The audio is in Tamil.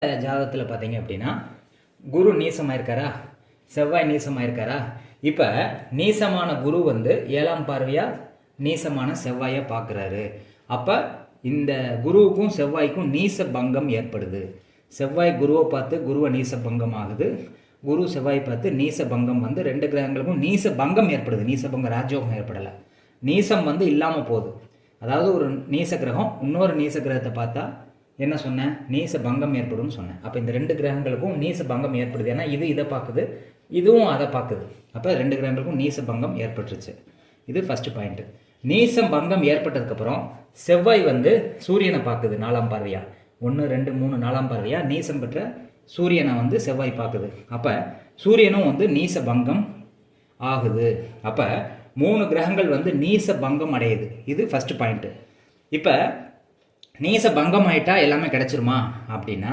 ஜாதகத்தில் பார்த்தீங்க அப்படின்னா குரு நீசமாக இருக்காரா, செவ்வாய் நீசமாக இருக்காரா. இப்போ நீசமான குரு வந்து 7ஆம் பார்வையாக நீசமான செவ்வாயை பார்க்குறாரு. அப்போ இந்த குருவுக்கும் செவ்வாய்க்கும் நீச பங்கம் ஏற்படுது. செவ்வாய் குருவை பார்த்து குருவை நீச பங்கம் ஆகுது, குரு செவ்வாய் பார்த்து நீச பங்கம் வந்து 2 கிரகங்களுக்கும் நீச பங்கம் ஏற்படுது. நீச பங்கம் ராஜயோகம் ஏற்படலை, நீசம் வந்து இல்லாமல் போகுது. அதாவது ஒரு நீச கிரகம் இன்னொரு நீச கிரகத்தை பார்த்தா என்ன சொன்னேன், நீச பங்கம் ஏற்படும் சொன்னேன். அப்போ இந்த 2 கிரகங்களுக்கும் நீச பங்கம் ஏற்படுது. ஏன்னா இது இதை பார்க்குது, இதுவும் அதை பார்க்குது. அப்போ 2 கிரகங்களுக்கும் நீச பங்கம் ஏற்பட்டுருச்சு. இது ஃபர்ஸ்ட் பாயிண்ட். நீசம் பங்கம் ஏற்பட்டதுக்கப்புறம் செவ்வாய் வந்து சூரியனை பார்க்குது 4ஆம் பார்வையா. 1 2 3 4ஆம் பார்வையா நீசம் பெற்ற சூரியனை வந்து செவ்வாய் பார்க்குது. அப்போ சூரியனும் வந்து நீச பங்கம் ஆகுது. அப்போ 3 கிரகங்கள் வந்து நீச பங்கம் அடையுது. இது ஃபர்ஸ்ட் பாயிண்ட்டு. இப்போ நீச பங்கம் ஆயிட்டா எல்லாமே கிடைச்சிருமா அப்படின்னா